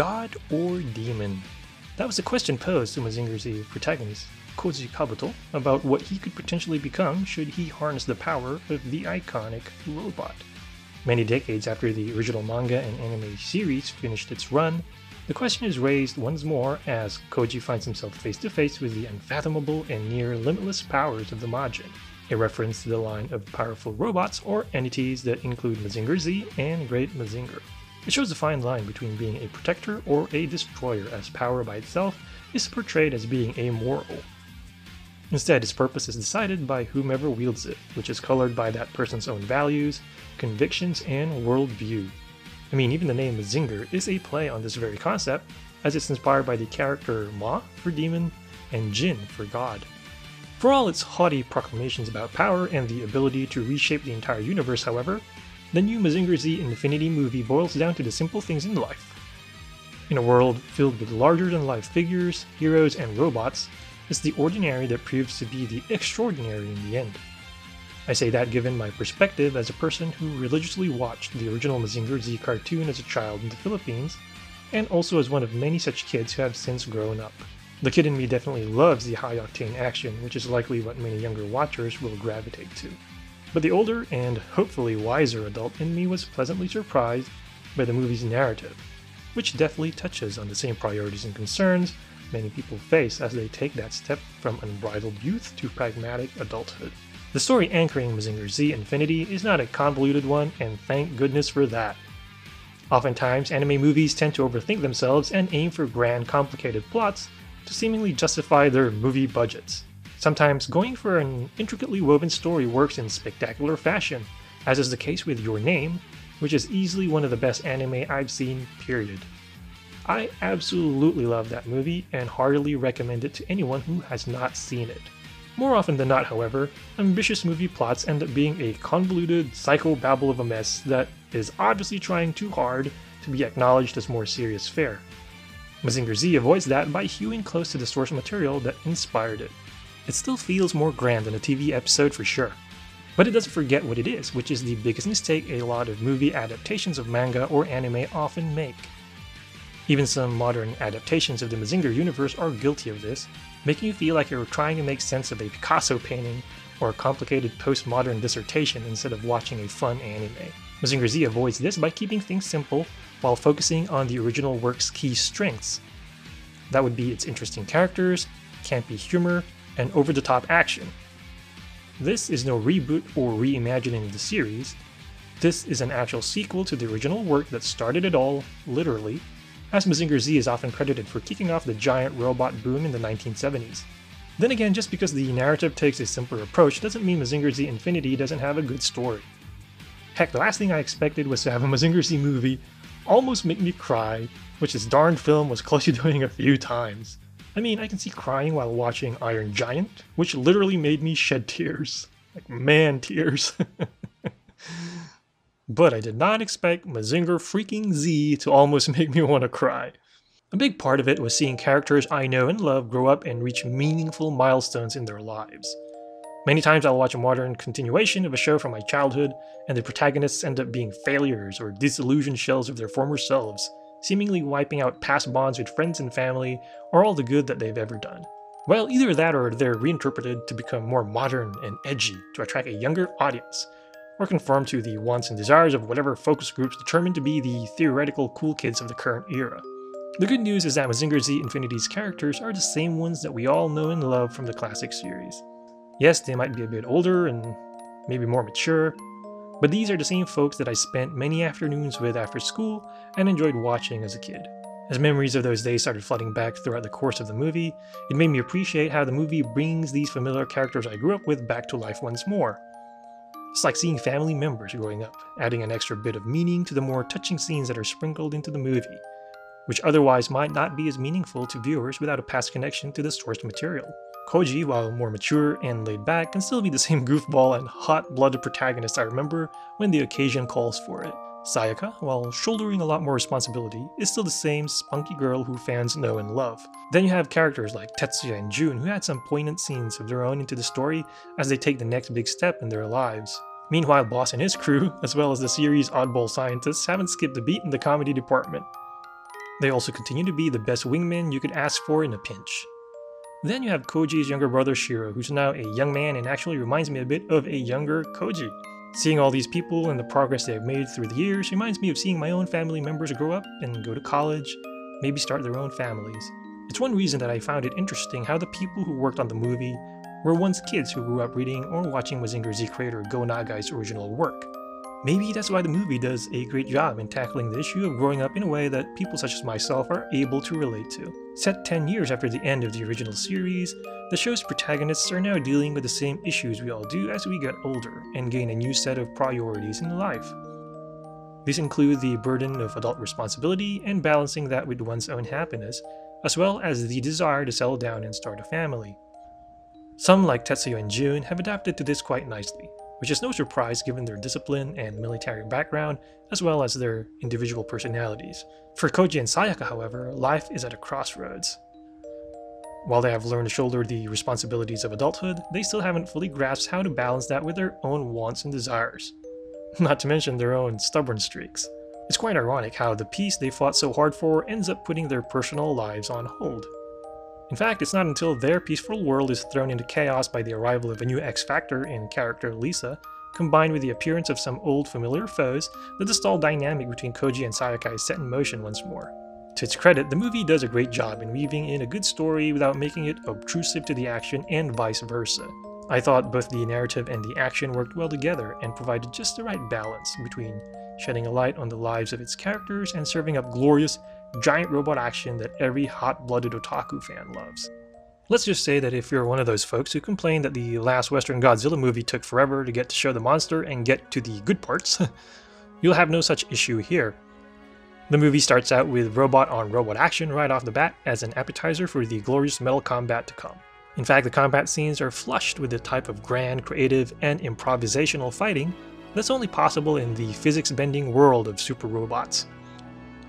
God or demon? That was a question posed to Mazinger Z protagonist Koji Kabuto about what he could potentially become should he harness the power of the iconic robot. Many decades after the original manga and anime series finished its run, the question is raised once more as Koji finds himself face to face with the unfathomable and near limitless powers of the Majin, a reference to the line of powerful robots or entities that include Mazinger Z and Great Mazinger. It shows a fine line between being a protector or a destroyer, as power by itself is portrayed as being amoral. Instead, its purpose is decided by whomever wields it, which is colored by that person's own values, convictions, and worldview. I mean, even the name Mazinger is a play on this very concept, as it's inspired by the character Ma for demon and Jin for god. For all its haughty proclamations about power and the ability to reshape the entire universe, however, the new Mazinger Z Infinity movie boils down to the simple things in life. In a world filled with larger-than-life figures, heroes, and robots, it's the ordinary that proves to be the extraordinary in the end. I say that given my perspective as a person who religiously watched the original Mazinger Z cartoon as a child in the Philippines, and also as one of many such kids who have since grown up. The kid in me definitely loves the high-octane action, which is likely what many younger watchers will gravitate to. But the older and hopefully wiser adult in me was pleasantly surprised by the movie's narrative, which definitely touches on the same priorities and concerns many people face as they take that step from unbridled youth to pragmatic adulthood. The story anchoring Mazinger Z Infinity is not a convoluted one, and thank goodness for that. Oftentimes, anime movies tend to overthink themselves and aim for grand, complicated plots to seemingly justify their movie budgets. Sometimes going for an intricately woven story works in spectacular fashion, as is the case with Your Name, which is easily one of the best anime I've seen, period. I absolutely love that movie and heartily recommend it to anyone who has not seen it. More often than not, however, ambitious movie plots end up being a convoluted psychobabble of a mess that is obviously trying too hard to be acknowledged as more serious fare. Mazinger Z avoids that by hewing close to the source material that inspired it. It still feels more grand than a TV episode for sure. But it doesn't forget what it is, which is the biggest mistake a lot of movie adaptations of manga or anime often make. Even some modern adaptations of the Mazinger universe are guilty of this, making you feel like you're trying to make sense of a Picasso painting or a complicated postmodern dissertation instead of watching a fun anime. Mazinger Z avoids this by keeping things simple while focusing on the original work's key strengths. That would be its interesting characters, campy humor, and over-the-top action. This is no reboot or reimagining of the series. This is an actual sequel to the original work that started it all, literally, as Mazinger Z is often credited for kicking off the giant robot boom in the 1970s. Then again, just because the narrative takes a simpler approach doesn't mean Mazinger Z Infinity doesn't have a good story. Heck, the last thing I expected was to have a Mazinger Z movie almost make me cry, which this darned film was close to doing a few times. I mean, I can see crying while watching Iron Giant, which literally made me shed tears. Like, man, tears. But I did not expect Mazinger freaking Z to almost make me want to cry. A big part of it was seeing characters I know and love grow up and reach meaningful milestones in their lives. Many times I'll watch a modern continuation of a show from my childhood, and the protagonists end up being failures or disillusioned shells of their former selves, seemingly wiping out past bonds with friends and family, or all the good that they've ever done. Well, either that or they're reinterpreted to become more modern and edgy to attract a younger audience, or conform to the wants and desires of whatever focus groups determined to be the theoretical cool kids of the current era. The good news is that Mazinger Z Infinity's characters are the same ones that we all know and love from the classic series. Yes, they might be a bit older and maybe more mature, but these are the same folks that I spent many afternoons with after school and enjoyed watching as a kid. As memories of those days started flooding back throughout the course of the movie, it made me appreciate how the movie brings these familiar characters I grew up with back to life once more. It's like seeing family members growing up, adding an extra bit of meaning to the more touching scenes that are sprinkled into the movie, which otherwise might not be as meaningful to viewers without a past connection to the source material. Koji, while more mature and laid back, can still be the same goofball and hot-blooded protagonist I remember when the occasion calls for it. Sayaka, while shouldering a lot more responsibility, is still the same spunky girl who fans know and love. Then you have characters like Tetsuya and Jun who add some poignant scenes of their own into the story as they take the next big step in their lives. Meanwhile, Boss and his crew, as well as the series' oddball scientists, haven't skipped a beat in the comedy department. They also continue to be the best wingmen you could ask for in a pinch. Then you have Koji's younger brother Shiro, who's now a young man and actually reminds me a bit of a younger Koji. Seeing all these people and the progress they have made through the years reminds me of seeing my own family members grow up and go to college, maybe start their own families. It's one reason that I found it interesting how the people who worked on the movie were once kids who grew up reading or watching Mazinger Z creator Go Nagai's original work. Maybe that's why the movie does a great job in tackling the issue of growing up in a way that people such as myself are able to relate to. Set 10 years after the end of the original series, the show's protagonists are now dealing with the same issues we all do as we get older and gain a new set of priorities in life. These include the burden of adult responsibility and balancing that with one's own happiness, as well as the desire to settle down and start a family. Some, like Tetsuya and Jun, have adapted to this quite nicely, which is no surprise given their discipline and military background, as well as their individual personalities. For Koji and Sayaka, however, life is at a crossroads. While they have learned to shoulder the responsibilities of adulthood, they still haven't fully grasped how to balance that with their own wants and desires. Not to mention their own stubborn streaks. It's quite ironic how the peace they fought so hard for ends up putting their personal lives on hold. In fact, it's not until their peaceful world is thrown into chaos by the arrival of a new X-Factor in character Lisa, combined with the appearance of some old familiar foes, that the stalled dynamic between Koji and Sayaka is set in motion once more. To its credit, the movie does a great job in weaving in a good story without making it obtrusive to the action and vice versa. I thought both the narrative and the action worked well together and provided just the right balance between shedding a light on the lives of its characters and serving up glorious, giant robot action that every hot-blooded otaku fan loves. Let's just say that if you're one of those folks who complain that the last Western Godzilla movie took forever to get to show the monster and get to the good parts, you'll have no such issue here. The movie starts out with robot-on-robot action right off the bat as an appetizer for the glorious metal combat to come. In fact, the combat scenes are flushed with the type of grand, creative, and improvisational fighting that's only possible in the physics-bending world of super robots.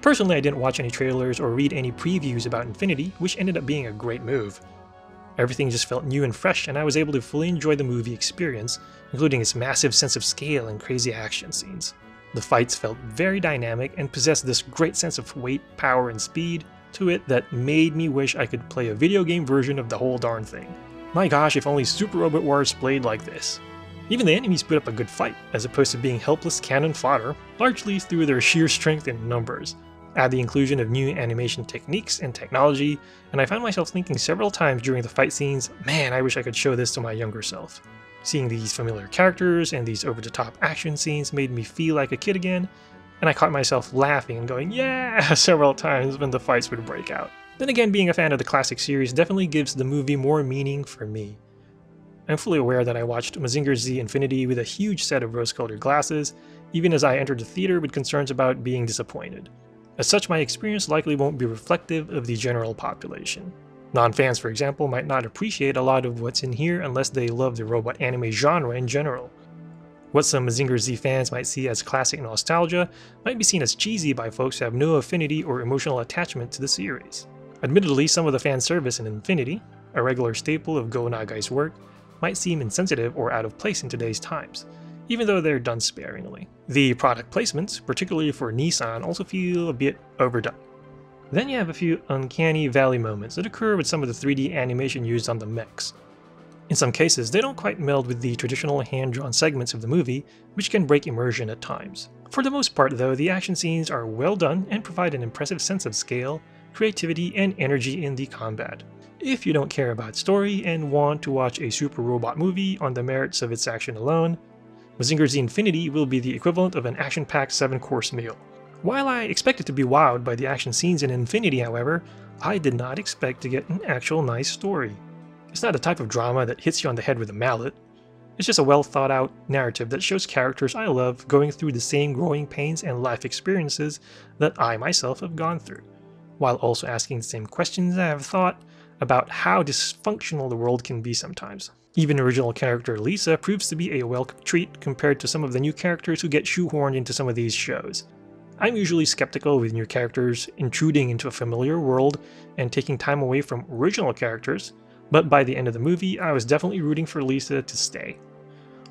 Personally, I didn't watch any trailers or read any previews about Infinity, which ended up being a great move. Everything just felt new and fresh, and I was able to fully enjoy the movie experience, including its massive sense of scale and crazy action scenes. The fights felt very dynamic and possessed this great sense of weight, power, and speed to it that made me wish I could play a video game version of the whole darn thing. My gosh, if only Super Robot Wars played like this. Even the enemies put up a good fight, as opposed to being helpless cannon fodder, largely through their sheer strength in numbers. Add the inclusion of new animation techniques and technology, and I found myself thinking several times during the fight scenes, man, I wish I could show this to my younger self. Seeing these familiar characters and these over-the-top action scenes made me feel like a kid again, and I caught myself laughing and going, yeah, several times when the fights would break out. Then again, being a fan of the classic series definitely gives the movie more meaning for me. I'm fully aware that I watched Mazinger Z Infinity with a huge set of rose-colored glasses, even as I entered the theater with concerns about being disappointed. As such, my experience likely won't be reflective of the general population. Non-fans, for example, might not appreciate a lot of what's in here unless they love the robot anime genre in general. What some Mazinger Z fans might see as classic nostalgia might be seen as cheesy by folks who have no affinity or emotional attachment to the series. Admittedly, some of the fan service in Infinity, a regular staple of Go Nagai's work, might seem insensitive or out of place in today's times, even though they're done sparingly. The product placements, particularly for Nissan, also feel a bit overdone. Then you have a few uncanny valley moments that occur with some of the 3D animation used on the mechs. In some cases, they don't quite meld with the traditional hand-drawn segments of the movie, which can break immersion at times. For the most part, though, the action scenes are well done and provide an impressive sense of scale, creativity, and energy in the combat. If you don't care about story and want to watch a super robot movie on the merits of its action alone, Mazinger Z Infinity will be the equivalent of an action-packed 7-course meal. While I expected to be wowed by the action scenes in Infinity, however, I did not expect to get an actual nice story. It's not the type of drama that hits you on the head with a mallet. It's just a well-thought-out narrative that shows characters I love going through the same growing pains and life experiences that I myself have gone through, while also asking the same questions I have thought about how dysfunctional the world can be sometimes. Even original character Lisa proves to be a welcome treat compared to some of the new characters who get shoehorned into some of these shows. I'm usually skeptical with new characters intruding into a familiar world and taking time away from original characters, but by the end of the movie, I was definitely rooting for Lisa to stay.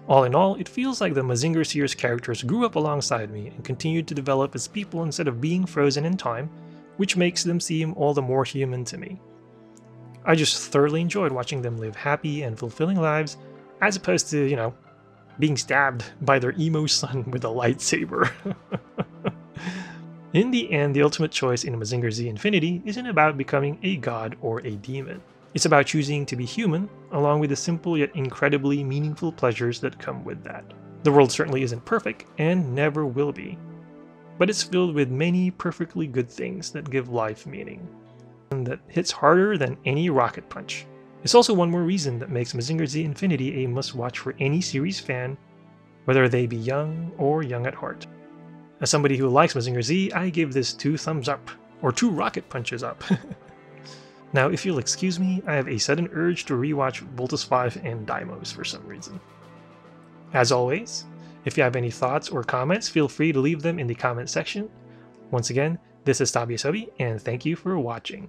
All in all, it feels like the Mazinger series characters grew up alongside me and continued to develop as people instead of being frozen in time, which makes them seem all the more human to me. I just thoroughly enjoyed watching them live happy and fulfilling lives, as opposed to, being stabbed by their emo son with a lightsaber. In the end, the ultimate choice in Mazinger Z Infinity isn't about becoming a god or a demon. It's about choosing to be human, along with the simple yet incredibly meaningful pleasures that come with that. The world certainly isn't perfect, and never will be, but it's filled with many perfectly good things that give life meaning, and that hits harder than any rocket punch. It's also one more reason that makes Mazinger Z Infinity a must-watch for any series fan, whether they be young or young at heart. As somebody who likes Mazinger Z, I give this 2 thumbs up, or 2 rocket punches up. Now, if you'll excuse me, I have a sudden urge to rewatch Voltus 5 and Daimos for some reason. As always, if you have any thoughts or comments, feel free to leave them in the comment section. Once again, this is Tabiasobi, and thank you for watching.